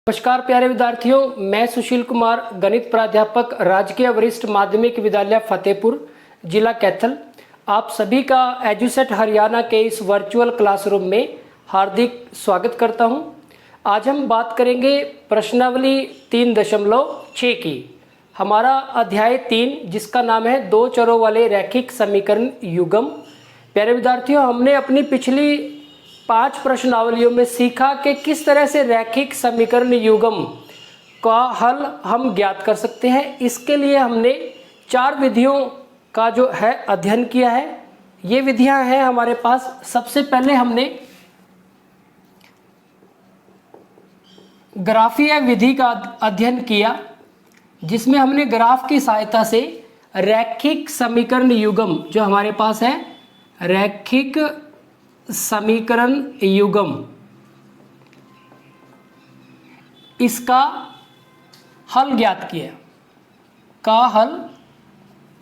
नमस्कार प्यारे विद्यार्थियों, मैं सुशील कुमार, गणित प्राध्यापक, राजकीय वरिष्ठ माध्यमिक विद्यालय फतेहपुर, जिला कैथल। आप सभी का एजुसेट हरियाणा के इस वर्चुअल क्लासरूम में हार्दिक स्वागत करता हूं। आज हम बात करेंगे प्रश्नावली 3.6 की। हमारा अध्याय 3 जिसका नाम है दो चरों वाले रैखिक समीकरण युग्म। प्यारे विद्यार्थियों, हमने अपनी पिछली 5 प्रश्नावलियों में सीखा कि किस तरह से रैखिक समीकरण युग्म का हल हम ज्ञात कर सकते हैं। इसके लिए हमने 4 विधियों का जो है अध्ययन किया है। ये विधियां हैं हमारे पास। सबसे पहले हमने ग्राफीय विधि का अध्ययन किया, जिसमें हमने ग्राफ की सहायता से रैखिक समीकरण युग्म जो हमारे पास है, रैखिक समीकरण युग्म, इसका हल ज्ञात किया। का हल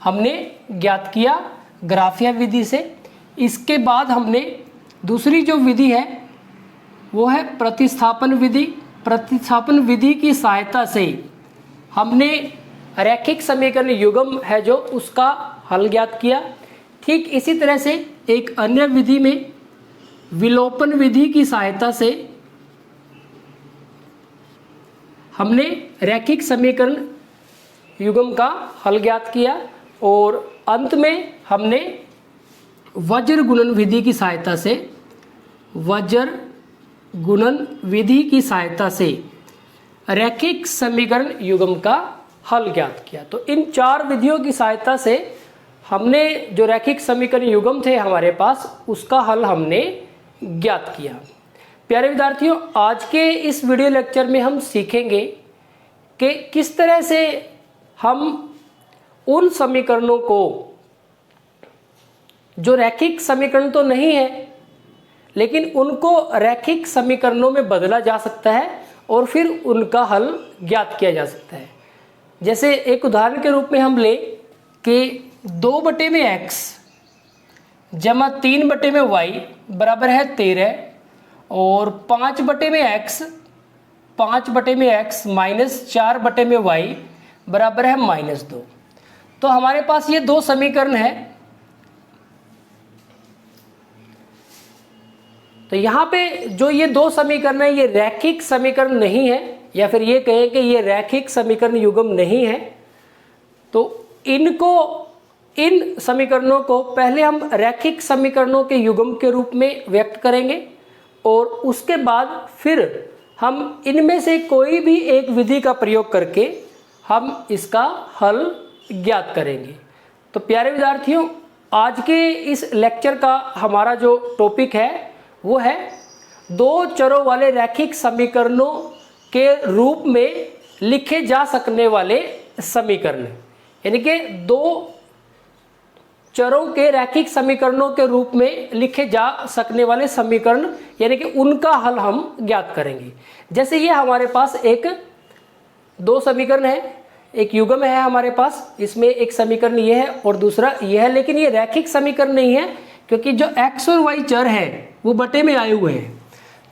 हमने ज्ञात किया ग्राफीय विधि से। इसके बाद हमने दूसरी जो विधि है वो है प्रतिस्थापन विधि। प्रतिस्थापन विधि की सहायता से हमने रैखिक समीकरण युग्म है जो उसका हल ज्ञात किया। ठीक इसी तरह से एक अन्य विधि में विलोपन विधि की सहायता से हमने रैखिक समीकरण युग्म का हल ज्ञात किया। और अंत में हमने वज्र गुणन विधि की सहायता से, वज्र गुणन विधि की सहायता से रैखिक समीकरण युग्म का हल ज्ञात किया। तो इन 4 विधियों की सहायता से हमने जो रैखिक समीकरण युग्म थे हमारे पास, उसका हल हमने ज्ञात किया। प्यारे विद्यार्थियों, आज के इस वीडियो लेक्चर में हम सीखेंगे कि किस तरह से हम उन समीकरणों को, जो रैखिक समीकरण तो नहीं है लेकिन उनको रैखिक समीकरणों में बदला जा सकता है और फिर उनका हल ज्ञात किया जा सकता है। जैसे एक उदाहरण के रूप में हम ले कि 2/x जमा 3/y बराबर है 13 और 5/x माइनस 4/y बराबर है -2। तो हमारे पास ये 2 समीकरण है। तो यहाँ पे जो ये 2 समीकरण है ये रैखिक समीकरण नहीं है, या फिर ये कहें कि ये रैखिक समीकरण युग्म नहीं है। तो इन समीकरणों को पहले हम रैखिक समीकरणों के युग्म के रूप में व्यक्त करेंगे और उसके बाद फिर हम इनमें से कोई भी एक विधि का प्रयोग करके हम इसका हल ज्ञात करेंगे। तो प्यारे विद्यार्थियों, आज के इस लेक्चर का हमारा जो टॉपिक है वो है 2 चरों वाले रैखिक समीकरणों के रूप में लिखे जा सकने वाले समीकरण, यानी कि 2 चरों के रैखिक समीकरणों के रूप में लिखे जा सकने वाले समीकरण, यानी कि उनका हल हम ज्ञात करेंगे। जैसे ये हमारे पास 2 समीकरण है, एक युग्म है हमारे पास, इसमें एक समीकरण ये है और दूसरा ये है, लेकिन ये रैखिक समीकरण नहीं है क्योंकि जो x और y चर है वो बटे में आए हुए हैं।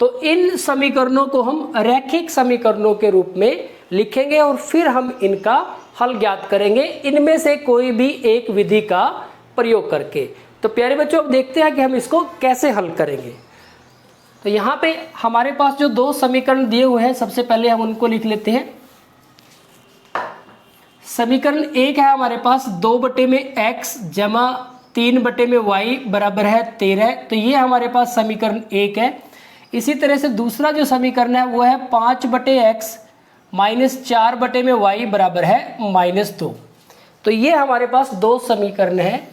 तो इन समीकरणों को हम रैखिक समीकरणों के रूप में लिखेंगे और फिर हम इनका हल ज्ञात करेंगे, इनमें से कोई भी एक विधि का प्रयोग करके। तो प्यारे बच्चों, अब देखते हैं कि हम इसको कैसे हल करेंगे। तो यहाँ पे हमारे पास जो 2 समीकरण दिए हुए हैं, सबसे पहले हम उनको लिख लेते हैं। समीकरण 1 है हमारे पास 2/x जमा 3/y बराबर है 13। तो ये हमारे पास समीकरण 1 है। इसी तरह से दूसरा जो समीकरण है वो है 5/x माइनस 4/y बराबर है -2। तो ये हमारे पास 2 समीकरण है।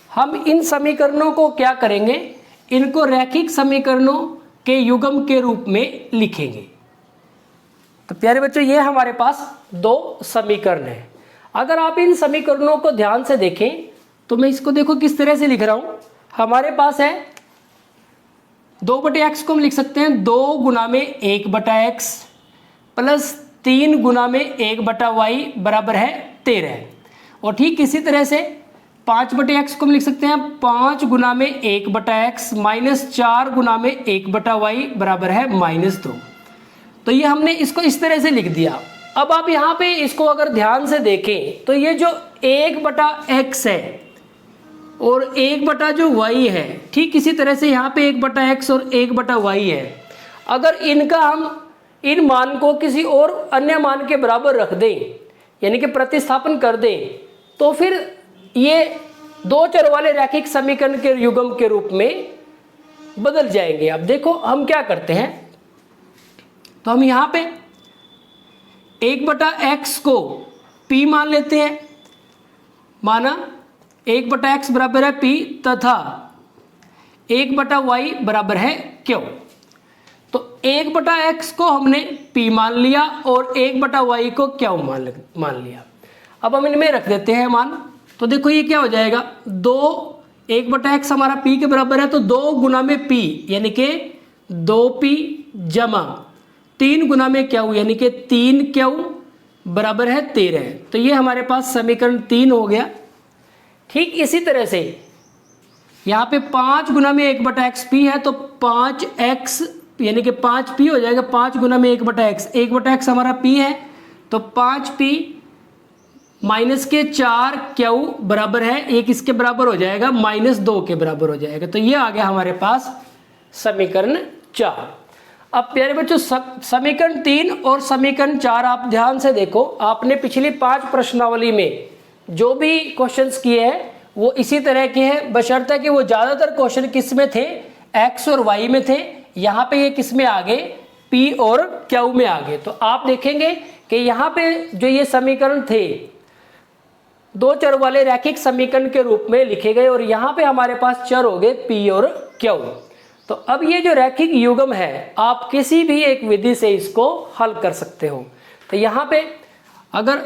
हम इन समीकरणों को क्या करेंगे, इनको रैखिक समीकरणों के युग्म के रूप में लिखेंगे। तो प्यारे बच्चों, ये हमारे पास 2 समीकरण है। अगर आप इन समीकरणों को ध्यान से देखें तो मैं इसको देखो किस तरह से लिख रहा हूं। हमारे पास है 2/x को हम लिख सकते हैं 2 गुना में 1/x प्लस 3 गुना में 1/y बराबर है 13। और ठीक इसी तरह से 5/x को हम लिख सकते हैं 5 गुना में 1/x माइनस 4 गुना में 1/y बराबर है -2। तो ये हमने इसको इस तरह से लिख दिया। अब आप यहाँ पे इसको अगर ध्यान से देखें तो ये जो 1/x है और 1 जो y है, ठीक इसी तरह से यहाँ पे 1/x और 1/y है। अगर इनका हम इन मान को किसी और अन्य मान के बराबर रख दें, यानी कि प्रतिस्थापन कर दें, तो फिर ये दो चर वाले रैखिक समीकरण के युग्म के रूप में बदल जाएंगे। अब देखो हम क्या करते हैं, तो हम यहाँ पे 1/x को p मान लेते हैं, माना 1/x बराबर है p तथा 1/y बराबर है q। तो 1/x को हमने p मान लिया और 1/y को q मान लिया। अब हम इनमें रख देते हैं मान। तो देखो ये क्या हो जाएगा, 1/x हमारा p के बराबर है, तो 2 गुना में p यानी कि 2p जमा 3 गुना में q यानी कि 3q बराबर है 13। तो ये हमारे पास समीकरण 3 हो गया। ठीक इसी तरह से यहाँ पे 5 गुना में 1/x p है, तो 5x यानी कि 5p हो जाएगा। 5 गुना में 1/x, 1/x हमारा p है, तो 5p माइनस के 4q बराबर है, एक इसके बराबर हो जाएगा -2 के बराबर हो जाएगा। तो ये आ गया हमारे पास समीकरण 4। अब प्यारे बच्चों समीकरण 3 और समीकरण 4 आप ध्यान से देखो, आपने पिछली 5 प्रश्नावली में जो भी क्वेश्चंस किए हैं वो इसी तरह के हैं, बशर्ते कि वो ज़्यादातर क्वेश्चन किस में थे, x और y में थे। यहाँ पे ये किस में आ गए, p और q में आ गए। तो आप देखेंगे कि यहाँ पे जो ये समीकरण थे दो चर वाले रैखिक समीकरण के रूप में लिखे गए और यहाँ पे हमारे पास चर हो गए p और q। तो अब ये जो रैखिक युग्म है आप किसी भी एक विधि से इसको हल कर सकते हो। तो यहाँ पे अगर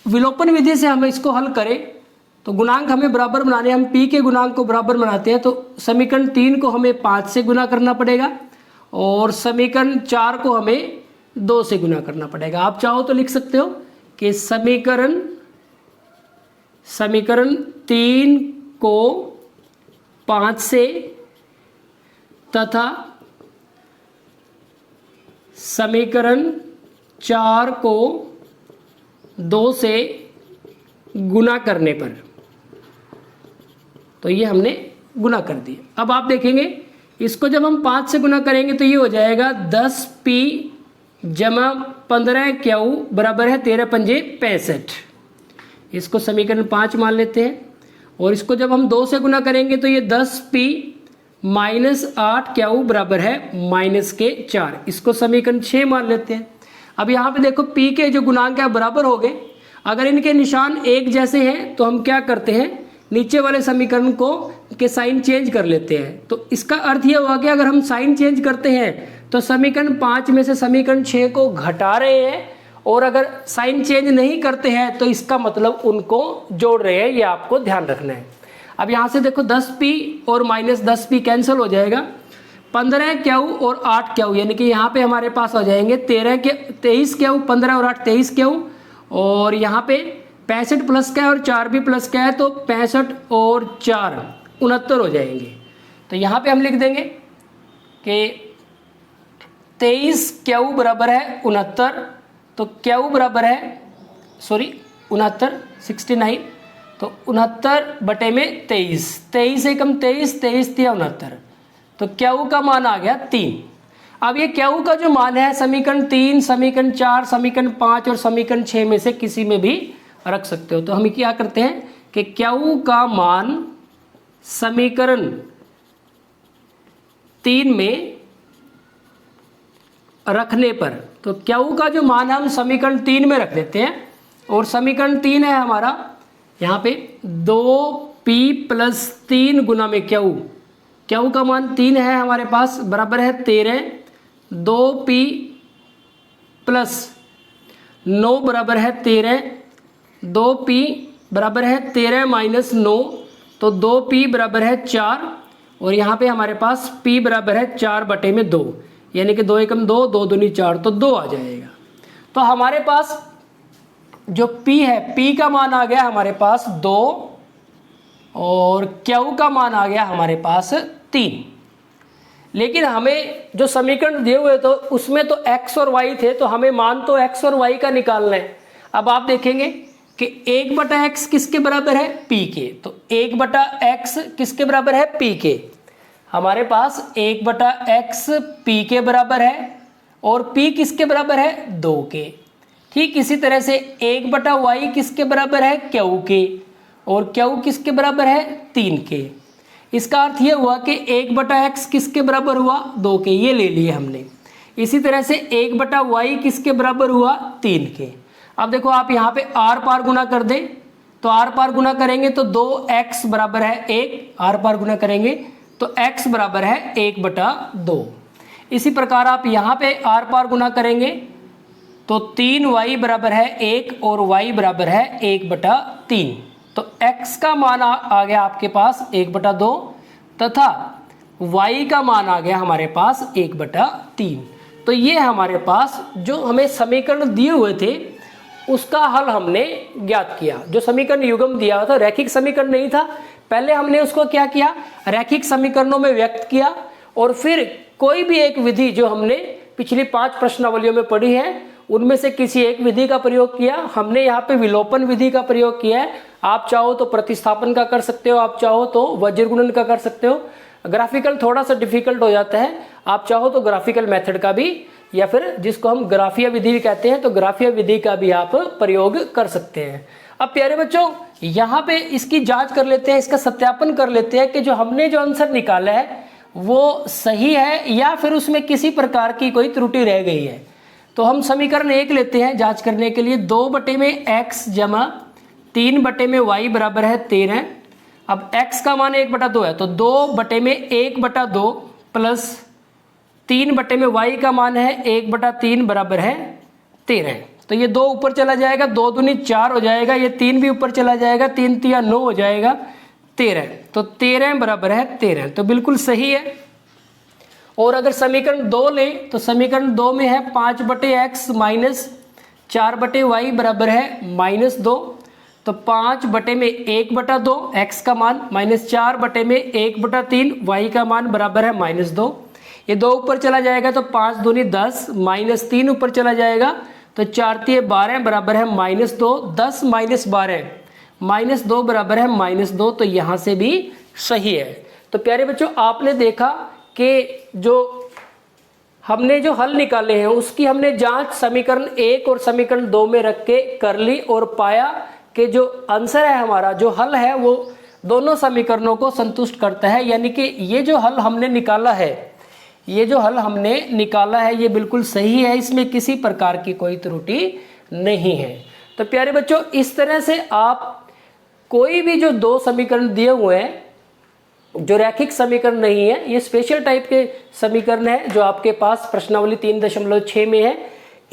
विलोपन विधि से हम इसको हल करें तो गुणांक हमें बराबर बनाने, हम p के गुणांक को बराबर बनाते हैं। तो समीकरण 3 को हमें 5 से गुना करना पड़ेगा और समीकरण 4 को हमें 2 से गुना करना पड़ेगा। आप चाहो तो लिख सकते हो कि समीकरण 3 को 5 से तथा समीकरण 4 को 2 से गुना करने पर, तो ये हमने गुना कर दिया। अब आप देखेंगे इसको जब हम 5 से गुना करेंगे तो ये हो जाएगा 10p जमा 15q बराबर है 13 पंजे 65। इसको समीकरण 5 मान लेते हैं और इसको जब हम 2 से गुना करेंगे तो ये 10p माइनस 8q बराबर है -4। इसको समीकरण 6 मान लेते हैं। अब यहाँ पे देखो p के जो गुणांक है बराबर हो गए। अगर इनके निशान एक जैसे हैं तो हम क्या करते हैं, नीचे वाले समीकरण को के साइन चेंज कर लेते हैं। तो इसका अर्थ ये हुआ कि अगर हम साइन चेंज करते हैं तो समीकरण 5 में से समीकरण 6 को घटा रहे हैं, और अगर साइन चेंज नहीं करते हैं तो इसका मतलब उनको जोड़ रहे हैं। ये आपको ध्यान रखना है। अब यहाँ से देखो 10p और -10p कैंसिल हो जाएगा, 15q और 8q यानी कि यहाँ पे हमारे पास हो जाएंगे 23q, 15 और 8 23q, और यहाँ पे 65 प्लस का है और 4 भी प्लस का है, तो 65 और 4 69 हो जाएंगे। तो यहाँ पे हम लिख देंगे कि 23q बराबर है 69, तो q बराबर है 69, तो 69/23, 23 एकम 23, 23 तिया 69, तो q का मान आ गया 3। अब ये q का जो मान है समीकरण 3, समीकरण 4, समीकरण 5 और समीकरण 6 में से किसी में भी रख सकते हो। तो हम क्या करते हैं कि q का मान समीकरण 3 में रखने पर, तो q का जो मान हम समीकरण 3 में रख देते हैं, और समीकरण 3 है हमारा यहाँ पे 2p + 3 गुना में q का मान 3 है हमारे पास, बराबर है 13, 2p + 9 बराबर है 13, 2p बराबर है 13 - 9, तो 2p बराबर है 4, और यहाँ पे हमारे पास p बराबर है 4/2, यानी कि 2 एकम 2, 2 दूनी 4, तो 2 आ जाएगा। तो हमारे पास जो p है, p का मान आ गया हमारे पास 2, और क्यू का मान आ गया हमारे पास 3। लेकिन हमें जो समीकरण दिए हुए तो उसमें तो x और y थे, तो हमें मान तो x और y का निकालना है। अब आप देखेंगे कि 1/x किसके बराबर है, p के। तो 1/x किसके बराबर है, p के। हमारे पास 1/x p के बराबर है और p किसके बराबर है, 2 के। ठीक इसी तरह से 1/y किसके बराबर है, q के, और q किसके बराबर है, 3 के। इसका अर्थ यह हुआ कि 1/x किसके बराबर हुआ, 2 के, ये ले लिए हमने। इसी तरह से 1/y किसके बराबर हुआ, 3 के। अब देखो आप यहाँ पे आर पार गुना कर दें, तो आर पार गुना करेंगे तो 2x बराबर है 1, आर पार गुना करेंगे तो x बराबर है 1/2। इसी प्रकार आप यहाँ पे आर पार गुना करेंगे तो 3y बराबर है 1 और y बराबर है 1/3। तो x का मान आ गया आपके पास 1/2 तथा y का मान आ गया हमारे पास 1/3। तो ये हमारे पास जो हमें समीकरण दिए हुए थे उसका हल हमने ज्ञात किया। जो समीकरण युग्म दिया हुआ था रैखिक समीकरण नहीं था, पहले हमने उसको क्या किया, रैखिक समीकरणों में व्यक्त किया, और फिर कोई भी एक विधि जो हमने पिछली 5 प्रश्नावलियों में पढ़ी है उनमें से किसी एक विधि का प्रयोग किया। हमने यहाँ पे विलोपन विधि का प्रयोग किया है। आप चाहो तो प्रतिस्थापन का कर सकते हो, आप चाहो तो वज्रगुणन का कर सकते हो। ग्राफिकल थोड़ा सा डिफिकल्ट हो जाता है, आप चाहो तो ग्राफिकल मेथड का भी, या फिर जिसको हम ग्राफीय विधि भी कहते हैं, तो ग्राफीय विधि का भी आप प्रयोग कर सकते हैं। अब प्यारे बच्चों यहाँ पे इसकी जांच कर लेते हैं, इसका सत्यापन कर लेते हैं कि जो हमने जो आंसर निकाला है वो सही है या फिर उसमें किसी प्रकार की कोई त्रुटि रह गई है। तो हम समीकरण 1 लेते हैं जांच करने के लिए। 2/x जमा 3/y बराबर है 13। अब x का मान 1/2 है, तो 2/1/2 प्लस 3/y का मान है 1/3 बराबर है 13। तो ये 2 ऊपर चला जाएगा, 2 दूनी 4 हो जाएगा, ये 3 भी ऊपर चला जाएगा, 3 तिया 9 हो जाएगा 13। तो 13 बराबर है 13, तो बिल्कुल सही है। और अगर समीकरण 2 लें तो समीकरण 2 में है 5/x माइनस 4/y बराबर है -2। तो 5/1/2 x का मान माइनस 4/1/3 y का मान बराबर है -2। ये 2 ऊपर चला जाएगा तो 5 दूनी 10, -3 ऊपर चला जाएगा तो 4 तिये 12 बराबर है -2। 10 - 12 -2 बराबर है -2, तो यहाँ से भी सही है। तो प्यारे बच्चों आपने देखा कि जो हमने जो हल निकाले हैं उसकी हमने जांच समीकरण 1 और समीकरण 2 में रख के कर ली और पाया कि जो आंसर है हमारा, जो हल है वो दोनों समीकरणों को संतुष्ट करता है। यानी कि ये जो हल हमने निकाला है, ये जो हल हमने निकाला है ये बिल्कुल सही है, इसमें किसी प्रकार की कोई त्रुटि नहीं है। तो प्यारे बच्चों इस तरह से आप कोई भी जो 2 समीकरण दिए हुए हैं जो रैखिक समीकरण नहीं है, ये स्पेशल टाइप के समीकरण है जो आपके पास प्रश्नावली 3.6 में है,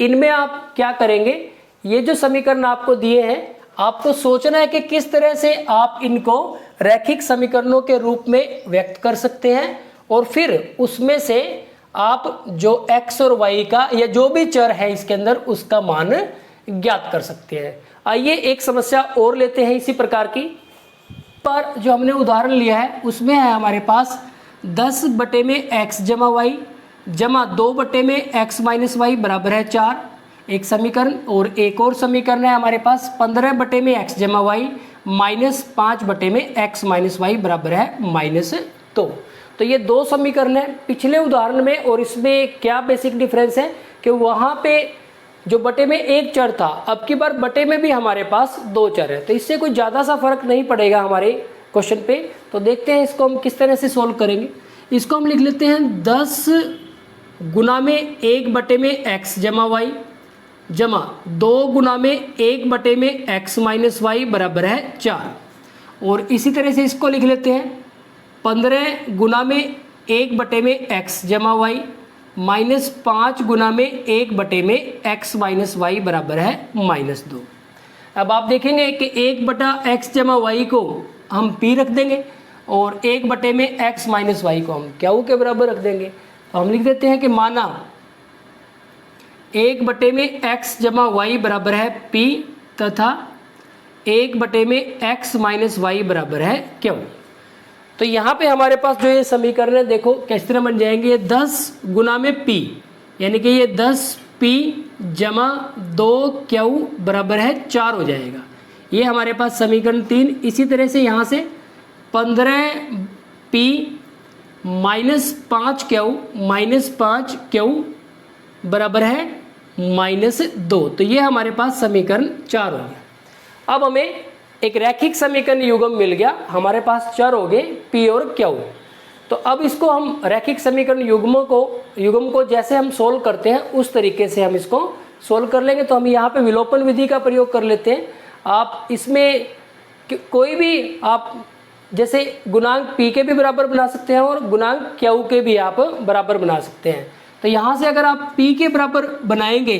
इनमें आप क्या करेंगे, ये जो समीकरण आपको दिए हैं आपको सोचना है कि किस तरह से आप इनको रैखिक समीकरणों के रूप में व्यक्त कर सकते हैं, और फिर उसमें से आप जो x और y का या जो भी चर है इसके अंदर उसका मान ज्ञात कर सकते हैं। आइए एक समस्या और लेते हैं इसी प्रकार की। पर जो हमने उदाहरण लिया है उसमें है हमारे पास 10/x जमा y जमा 2/x माइनस y बराबर है 4, एक समीकरण। और एक और समीकरण है हमारे पास 15/x जमा y minus 5/x minus y बराबर है -2। तो ये 2 समीकरण है पिछले उदाहरण में और इसमें क्या बेसिक डिफरेंस है कि वहाँ पे जो बटे में एक चर था, अब की बार बटे में भी हमारे पास 2 चर है, तो इससे कोई ज़्यादा सा फर्क नहीं पड़ेगा हमारे क्वेश्चन पे। तो देखते हैं इसको हम किस तरह से सोल्व करेंगे। इसको हम लिख लेते हैं 10 गुना में 1/x जमा y जमा 2 गुना में 1/x माइनस y बराबर है 4। और इसी तरह से इसको लिख लेते हैं 15 गुना में 1/x जमा y माइनस 5 गुना में 1/x माइनस y बराबर है -2। अब आप देखेंगे कि 1/x जमा y को हम p रख देंगे और 1/x माइनस y को हम q के बराबर रख देंगे। तो हम लिख देते हैं कि माना 1/x जमा y बराबर है p तथा 1/x माइनस वाई बराबर है क्यू। तो यहाँ पे हमारे पास जो ये समीकरण है देखो किस तरह बन जाएंगे, ये 10 गुना में p, यानी कि ये 10p जमा 2q बराबर है 4 हो जाएगा। ये हमारे पास समीकरण 3। इसी तरह से यहाँ से 15p माइनस 5q बराबर है -2। तो ये हमारे पास समीकरण 4 हो गया। अब हमें एक रैखिक समीकरण युग्म मिल गया, हमारे पास चर हो गए p और q। तो अब इसको हम रैखिक समीकरण युग्म को जैसे हम सोल्व करते हैं उस तरीके से हम इसको सोल्व कर लेंगे। तो हम यहाँ पे विलोपन विधि का प्रयोग कर लेते हैं। आप इसमें कोई भी आप जैसे गुणांक p के भी बराबर बना सकते हैं और गुणांक q के भी आप बराबर बना सकते हैं। तो यहाँ से अगर आप p के बराबर बनाएंगे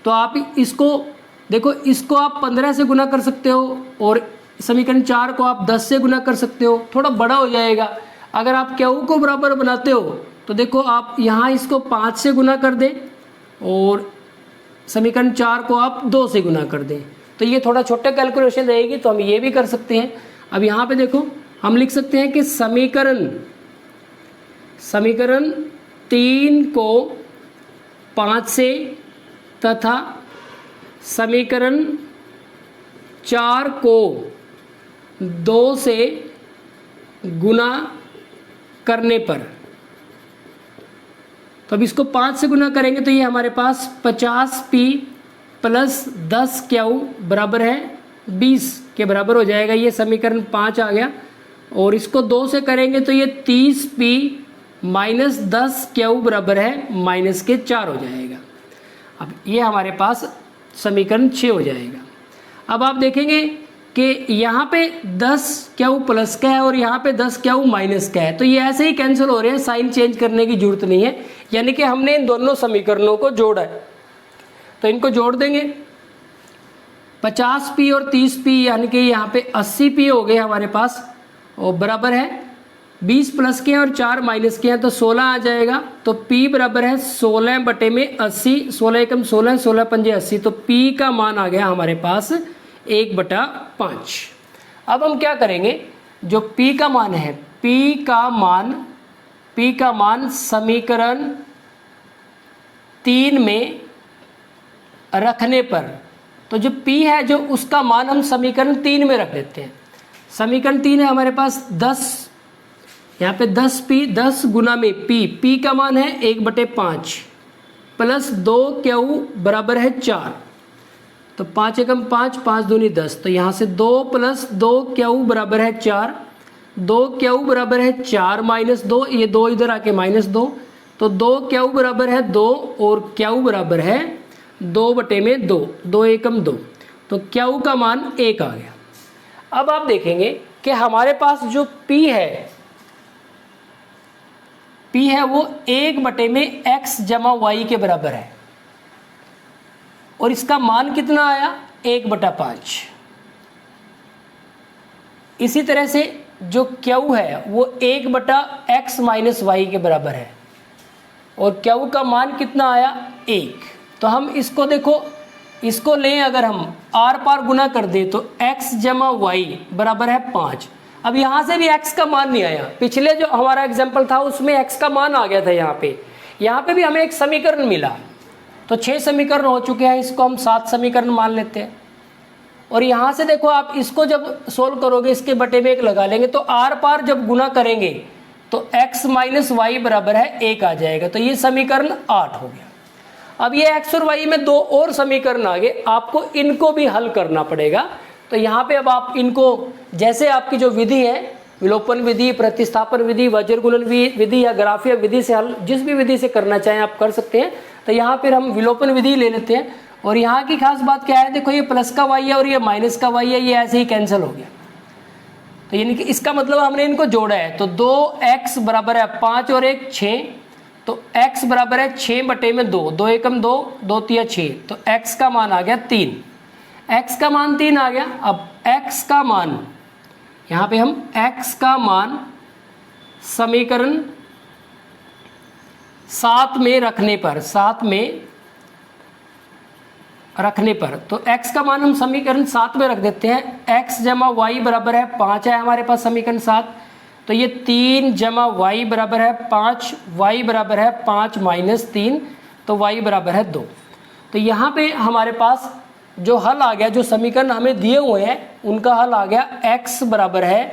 तो आप इसको देखो, इसको आप 15 से गुना कर सकते हो और समीकरण 4 को आप 10 से गुना कर सकते हो, थोड़ा बड़ा हो जाएगा। अगर आप q को बराबर बनाते हो तो देखो आप यहाँ इसको 5 से गुना कर दें और समीकरण 4 को आप 2 से गुना कर दें, तो ये थोड़ा छोटा कैलकुलेशन रहेगी, तो हम ये भी कर सकते हैं। अब यहाँ पे देखो हम लिख सकते हैं कि समीकरण 3 को 5 से तथा समीकरण 4 को 2 से गुना करने पर, तो अब इसको 5 से गुना करेंगे तो ये हमारे पास 50p प्लस 10q बराबर है 20 के बराबर हो जाएगा। ये समीकरण 5 आ गया। और इसको 2 से करेंगे तो ये 30p माइनस 10q बराबर है -4 हो जाएगा। अब ये हमारे पास समीकरण 6 हो जाएगा। अब आप देखेंगे कि यहाँ पे 10q प्लस का है और यहाँ पे 10q माइनस का है, तो ये ऐसे ही कैंसिल हो रहे हैं, साइन चेंज करने की जरूरत नहीं है। यानी कि हमने इन दोनों समीकरणों को जोड़ा है, तो इनको जोड़ देंगे। 50p और 30p यानी कि यहाँ पे 80p हो गए हमारे पास, और बराबर है 20 प्लस के हैं और 4 माइनस के हैं तो 16 आ जाएगा। तो p बराबर है 16 बटे में 80, 16 एकम 16, 16 पंजे 80, तो p का मान आ गया हमारे पास 1/5। अब हम क्या करेंगे, जो p का मान है, p का मान समीकरण 3 में रखने पर, तो जो p है जो उसका मान हम समीकरण 3 में रख देते हैं। समीकरण 3 है हमारे पास 10, यहाँ पे 10p 10 गुना में p का मान है 1/5 प्लस 2q बराबर है 4, तो 5 एकम 5, 5 दूनी 10, तो यहाँ से 2 प्लस 2q बराबर है 4, 2q बराबर है 4 माइनस 2, ये 2 इधर आके -2, तो 2q बराबर है 2 और q बराबर है 2/2, 2 एकम 2, तो q का मान 1 आ गया। अब आप देखेंगे कि हमारे पास जो p है वो 1/x जमा y के बराबर है, और इसका मान कितना आया 1/5। इसी तरह से जो q है वो 1/x माइनस वाई के बराबर है, और q का मान कितना आया 1। तो हम इसको देखो, इसको लें अगर हम आर पार गुना कर दें तो x जमा वाई बराबर है 5। अब यहाँ से भी x का मान नहीं आया, पिछले जो हमारा एग्जाम्पल था उसमें x का मान आ गया था। यहाँ पे भी हमें एक समीकरण मिला, तो 6 समीकरण हो चुके हैं, इसको हम 7 समीकरण मान लेते हैं। और यहाँ से देखो आप इसको जब सोल्व करोगे इसके बटे में 1 लगा लेंगे, तो आर पार जब गुना करेंगे तो x माइनस वाई बराबर है 1 आ जाएगा। तो ये समीकरण 8 हो गया। अब ये x और y में 2 और समीकरण आ गए, आपको इनको भी हल करना पड़ेगा। तो यहाँ पे अब आप इनको, जैसे आपकी जो विधि है विलोपन विधि, प्रतिस्थापन विधि, वज्र गुणन विधि या ग्राफीय विधि से हल, जिस भी विधि से करना चाहें आप कर सकते हैं। तो यहाँ पर हम विलोपन विधि ले लेते हैं। और यहाँ की खास बात क्या है, देखो ये प्लस का y है और ये माइनस का y है, ये ऐसे ही कैंसिल हो गया। तो यानी कि इसका मतलब हमने इनको जोड़ा है। तो 2x बराबर है 5 और 1 6, तो x बराबर है 6/2, 2 एकम 2, 2 तिया 6, तो x का मान आ गया 3। x का मान 3 आ गया। अब x का मान, यहाँ पे हम x का मान समीकरण 7 में रखने पर, 7 में रखने पर, तो x का मान हम समीकरण 7 में रख देते हैं। x जमा वाई बराबर है 5 है हमारे पास समीकरण 7, तो ये 3 जमा वाई बराबर है 5, वाई बराबर है 5 माइनस 3, तो वाई बराबर है 2। तो यहाँ पे हमारे पास जो हल आ गया, जो समीकरण हमें दिए हुए हैं उनका हल आ गया, x बराबर है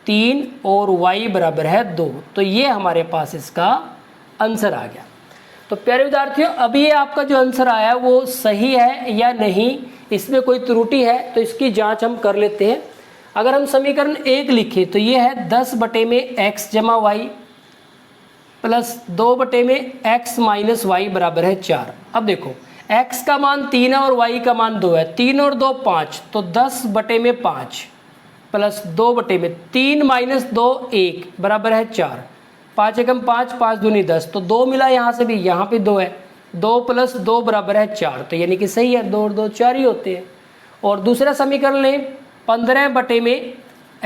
3 और y बराबर है 2। तो ये हमारे पास इसका आंसर आ गया। तो प्यारे विद्यार्थियों, अभी ये आपका जो आंसर आया है वो सही है या नहीं, इसमें कोई त्रुटि है तो इसकी जांच हम कर लेते हैं। अगर हम समीकरण 1 लिखें तो ये है 10 बटे में x जमा वाई प्लस 2 बटे में x माइनस वाई बराबर है 4। अब देखो x का मान 3 है और y का मान 2 है, 3 और 2 5, तो 10 बटे में 5 प्लस 2 बटे में 3 माइनस 2 1 बराबर है 4, 5 एकम 5, 5 दूनी 10, तो 2 मिला यहाँ से भी, यहाँ पे 2 है, 2 प्लस 2 बराबर है 4, तो यानी कि सही है, 2 और 2 4 ही होते हैं। और दूसरा समीकरण लें, 15 बटे में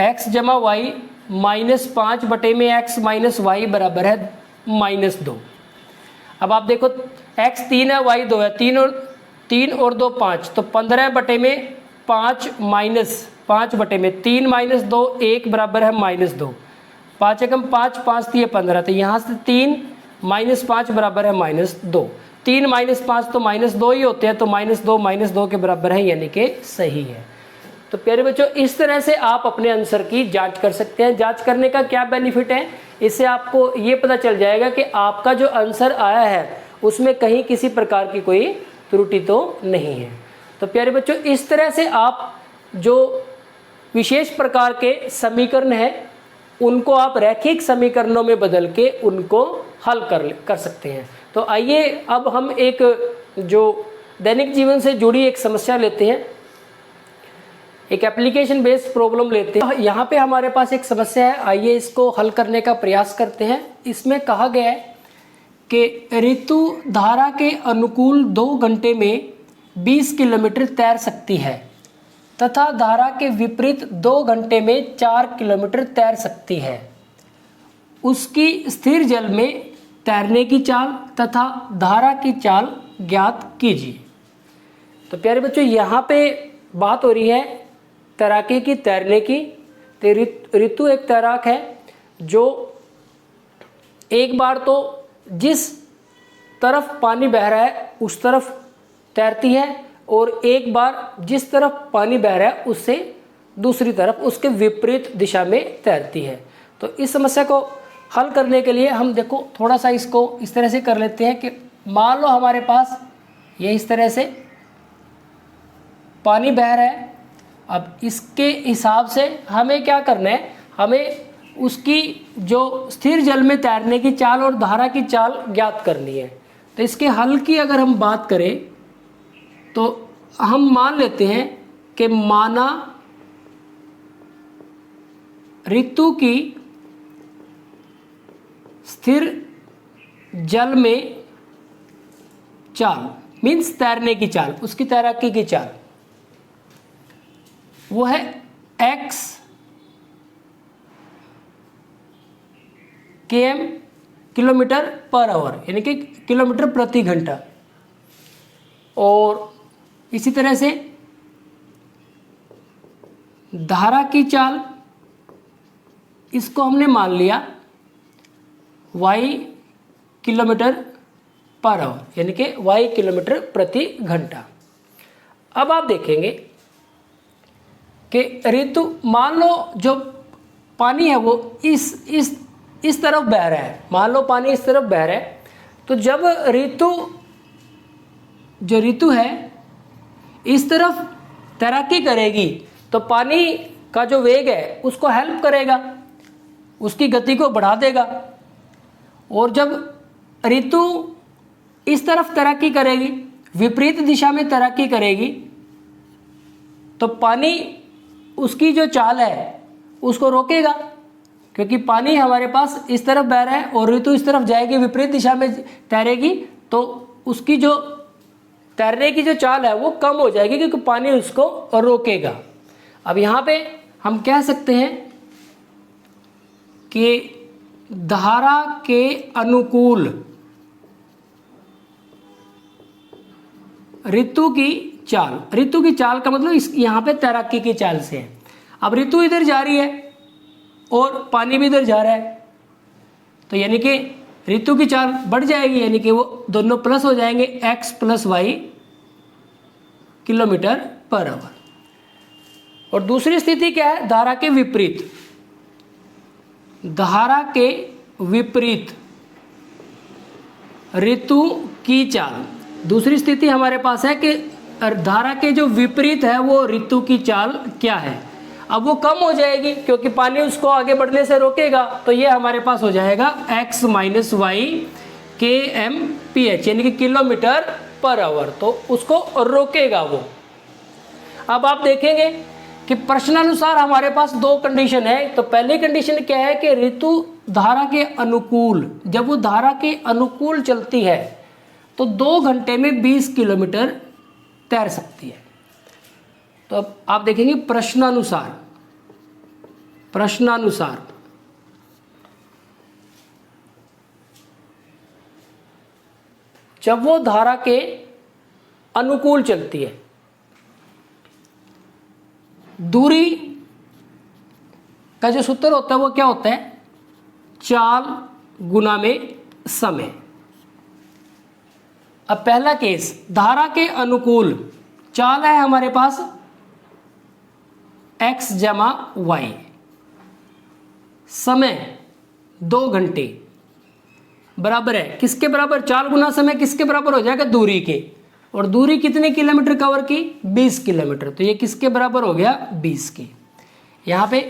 x जमा वाई माइनस 5 बटे में x माइनस वाई बराबर है माइनस 2। अब आप देखो x 3 है y 2 है, 3 और 2 5, तो 15 बटे में 5 माइनस 5 बटे में 3 माइनस 2 1 बराबर है माइनस 2, 5 एकम 5, 5 दिए 15, तो यहाँ से 3 माइनस 5 बराबर है माइनस 2, 3 माइनस 5 तो माइनस 2 ही होते हैं, तो माइनस 2 के बराबर है, यानी कि सही है। तो प्यारे बच्चों, इस तरह से आप अपने आंसर की जांच कर सकते हैं। जांच करने का क्या बेनिफिट है, इससे आपको ये पता चल जाएगा कि आपका जो आंसर आया है उसमें कहीं किसी प्रकार की कोई त्रुटि तो नहीं है। तो प्यारे बच्चों, इस तरह से आप जो विशेष प्रकार के समीकरण हैं उनको आप रैखिक समीकरणों में बदल के उनको हल कर सकते हैं। तो आइए अब हम एक जो दैनिक जीवन से जुड़ी एक समस्या लेते हैं, एक एप्लीकेशन बेस्ड प्रॉब्लम लेते हैं। यहाँ पे हमारे पास एक समस्या है, आइए इसको हल करने का प्रयास करते हैं। इसमें कहा गया है कि ऋतु धारा के अनुकूल 2 घंटे में 20 किलोमीटर तैर सकती है तथा धारा के विपरीत 2 घंटे में 4 किलोमीटर तैर सकती है। उसकी स्थिर जल में तैरने की चाल तथा धारा की चाल ज्ञात कीजिए। तो प्यारे बच्चों, यहाँ पे बात हो रही है तैराकी की, तैरने की। तो ऋतु एक तैराक है जो एक बार तो जिस तरफ पानी बह रहा है उस तरफ तैरती है और एक बार जिस तरफ पानी बह रहा है उससे दूसरी तरफ उसके विपरीत दिशा में तैरती है। तो इस समस्या को हल करने के लिए हम देखो थोड़ा सा इसको इस तरह से कर लेते हैं कि मान लो हमारे पास ये इस तरह से पानी बह रहा है। अब इसके हिसाब से हमें क्या करना है, हमें उसकी जो स्थिर जल में तैरने की चाल और धारा की चाल ज्ञात करनी है। तो इसके हल की अगर हम बात करें तो हम मान लेते हैं कि माना ऋतु की स्थिर जल में चाल मीन्स तैरने की चाल, उसकी तैराकी की चाल वो है x km kilometre per hour, यानी कि किलोमीटर प्रति घंटा। और इसी तरह से धारा की चाल इसको हमने मान लिया y किलोमीटर पर आवर, यानी कि y किलोमीटर प्रति घंटा। अब आप देखेंगे कि ऋतु मान लो जो पानी है वो इस तरफ बह रहा है, मान लो पानी इस तरफ बह रहा है, तो जब ऋतु है इस तरफ तैराकी करेगी तो पानी का जो वेग है उसको हेल्प करेगा, उसकी गति को बढ़ा देगा। और जब ऋतु इस तरफ तैराकी करेगी, विपरीत दिशा में तैराकी करेगी, तो पानी उसकी जो चाल है उसको रोकेगा, क्योंकि पानी हमारे पास इस तरफ बह रहा है और ऋतु इस तरफ जाएगी, विपरीत दिशा में तैरेगी, तो उसकी जो तैरने की जो चाल है वो कम हो जाएगी क्योंकि पानी उसको रोकेगा। अब यहाँ पे हम कह सकते हैं कि धारा के अनुकूल ऋतु की चाल। ऋतु की चाल का मतलब इस यहाँ पे तैराकी की चाल से है। अब ऋतु इधर जा रही है और पानी भी इधर जा रहा है, तो यानी कि ऋतु की चाल बढ़ जाएगी, यानी कि वो दोनों प्लस हो जाएंगे, x + y km/h। और दूसरी स्थिति क्या है, धारा के विपरीत। धारा के विपरीत ऋतु की चाल। दूसरी स्थिति हमारे पास है कि धारा के जो विपरीत है वो ऋतु की चाल क्या है। अब वो कम हो जाएगी क्योंकि पानी उसको आगे बढ़ने से रोकेगा, तो ये हमारे पास हो जाएगा x - y km/h, यानी कि km/h, तो उसको रोकेगा वो। अब आप देखेंगे कि प्रश्नानुसार हमारे पास दो कंडीशन है। तो पहली कंडीशन क्या है कि ऋतु धारा के अनुकूल, जब वो धारा के अनुकूल चलती है तो 2 घंटे में 20 किलोमीटर तैर सकती है। तो अब आप देखेंगे प्रश्नानुसार जब वो धारा के अनुकूल चलती है, दूरी का जो सूत्र होता है वो क्या होता है, चाल गुना में समय। अब पहला केस, धारा के अनुकूल चाल है हमारे पास x + y, समय 2 घंटे बराबर है किसके बराबर, चाल गुना समय किसके बराबर हो जाएगा, दूरी के। और दूरी कितने किलोमीटर कवर की, 20 किलोमीटर, तो ये किसके बराबर हो गया, 20 के। यहाँ पे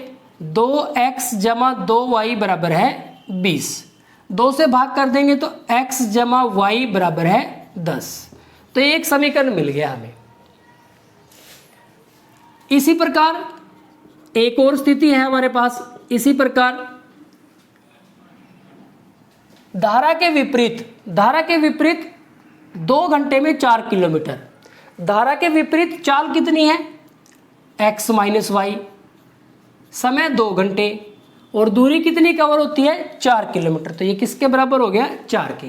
2x + 2y बराबर है 20, 2 से भाग कर देंगे तो x + y बराबर है 10। तो एक समीकरण मिल गया हमें। इसी प्रकार एक और स्थिति है हमारे पास, इसी प्रकार धारा के विपरीत 2 घंटे में 4 किलोमीटर। धारा के विपरीत चाल कितनी है, x - y, समय 2 घंटे, और दूरी कितनी कवर होती है, 4 किलोमीटर, तो ये किसके बराबर हो गया, 4 के।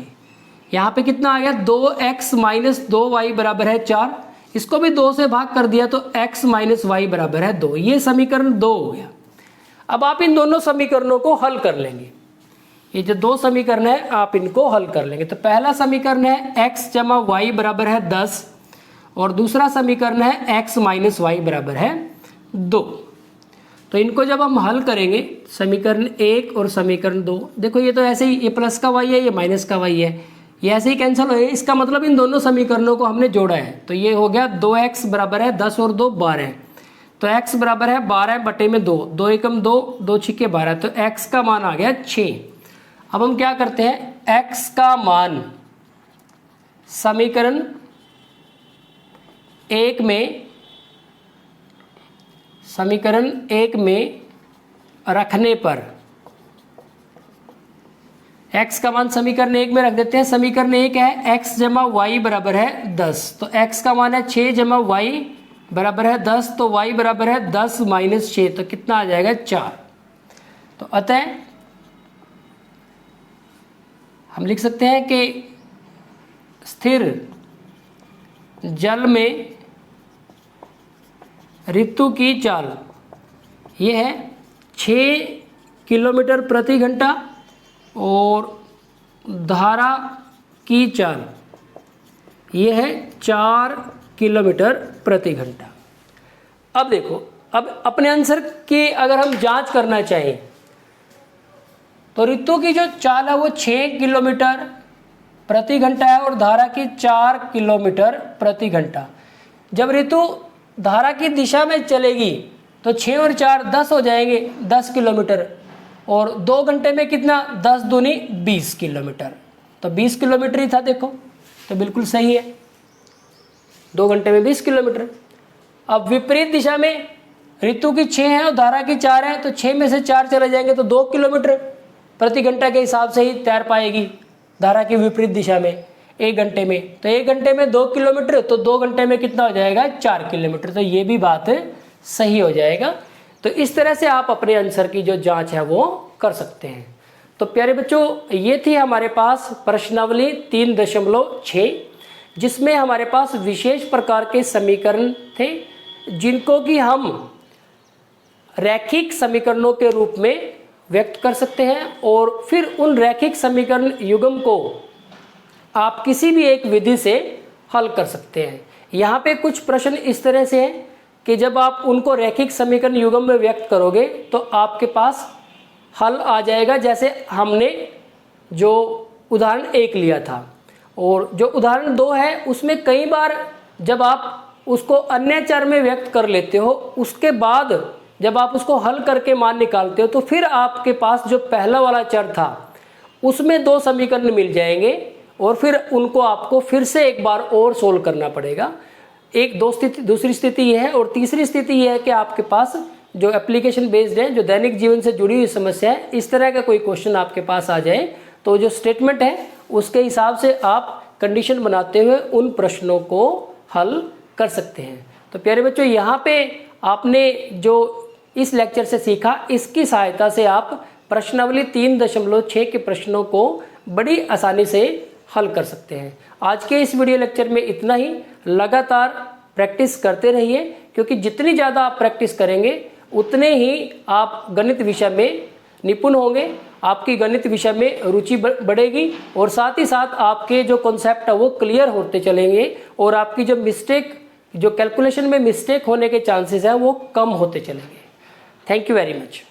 यहाँ पे कितना आ गया, 2x - 2y बराबर है 4, इसको भी 2 से भाग कर दिया तो x - y बराबर है 2। ये समीकरण 2 हो गया। अब आप इन दोनों समीकरणों को हल कर लेंगे। ये जो 2 समीकरण है आप इनको हल कर लेंगे। तो पहला समीकरण है x + y बराबर है 10, और दूसरा समीकरण है x - y बराबर है 2। तो इनको जब हम हल करेंगे, समीकरण 1 और समीकरण 2, देखो ये तो ऐसे ही, ये प्लस का y है, ये माइनस का y है, ये ऐसे ही कैंसिल हो गए। इसका मतलब इन दोनों समीकरणों को हमने जोड़ा है। तो ये हो गया 2x बराबर है 10 और 2 12, तो x बराबर है 12/2, 2 एकम 2, 2 छिके 12, तो x का मान आ गया 6। अब हम क्या करते हैं, x का मान समीकरण 1 में रखने पर, x का मान समीकरण 1 में रख देते हैं। समीकरण 1 है x + y बराबर है 10, तो x का मान है 6 + y बराबर है 10, तो y बराबर है 10 - 6, तो कितना आ जाएगा, 4। तो अतः हम लिख सकते हैं कि स्थिर जल में ऋतु की चाल ये है 6 किलोमीटर प्रति घंटा, और धारा की चाल ये है 4 किलोमीटर प्रति घंटा। अब देखो, अब अपने आंसर की अगर हम जांच करना चाहें तो ऋतु की जो चाल है वो 6 किलोमीटर प्रति घंटा है और धारा की 4 किलोमीटर प्रति घंटा। जब ऋतु धारा की दिशा में चलेगी तो 6 और 4 10 हो जाएंगे, 10 किलोमीटर, और 2 घंटे में कितना, 10 दूनी 20 किलोमीटर, तो 20 किलोमीटर ही था। देखो तो बिल्कुल सही है, 2 घंटे में 20 किलोमीटर। अब विपरीत दिशा में ऋतु की 6 है और धारा की 4 है, तो 6 में से 4 चले जाएंगे तो 2 किलोमीटर प्रति घंटा के हिसाब से ही तैर पाएगी धारा की विपरीत दिशा में 1 घंटे में। तो 1 घंटे में 2 किलोमीटर, तो 2 घंटे में कितना हो जाएगा, 4 किलोमीटर। तो ये भी बात सही हो जाएगा। तो इस तरह से आप अपने आंसर की जो जांच है वो कर सकते हैं। तो प्यारे बच्चों, ये थी हमारे पास प्रश्नावली 3.6, जिसमें हमारे पास विशेष प्रकार के समीकरण थे जिनको कि हम रैखिक समीकरणों के रूप में व्यक्त कर सकते हैं और फिर उन रैखिक समीकरण युग्म को आप किसी भी एक विधि से हल कर सकते हैं। यहाँ पे कुछ प्रश्न इस तरह से हैं कि जब आप उनको रैखिक समीकरण युग्म में व्यक्त करोगे तो आपके पास हल आ जाएगा, जैसे हमने जो उदाहरण 1 लिया था। और जो उदाहरण 2 है उसमें कई बार जब आप उसको अन्य चर में व्यक्त कर लेते हो, उसके बाद जब आप उसको हल करके मान निकालते हो तो फिर आपके पास जो पहला वाला चर था उसमें 2 समीकरण मिल जाएंगे और फिर उनको आपको फिर से एक बार और सोल्व करना पड़ेगा। दूसरी स्थिति यह है। और तीसरी स्थिति यह है कि आपके पास जो एप्लीकेशन बेस्ड है, जो दैनिक जीवन से जुड़ी हुई समस्या है, इस तरह का कोई क्वेश्चन आपके पास आ जाए तो जो स्टेटमेंट है उसके हिसाब से आप कंडीशन बनाते हुए उन प्रश्नों को हल कर सकते हैं। तो प्यारे बच्चों, यहाँ पे आपने जो इस लेक्चर से सीखा, इसकी सहायता से आप प्रश्नावली 3.6 के प्रश्नों को बड़ी आसानी से हल कर सकते हैं। आज के इस वीडियो लेक्चर में इतना ही। लगातार प्रैक्टिस करते रहिए, क्योंकि जितनी ज़्यादा आप प्रैक्टिस करेंगे उतने ही आप गणित विषय में निपुण होंगे, आपकी गणित विषय में रुचि बढ़ेगी और साथ ही साथ आपके जो कॉन्सेप्ट है वो क्लियर होते चलेंगे और आपकी जो कैलकुलेशन में मिस्टेक होने के चांसेस हैं वो कम होते चलेंगे। Thank you very much.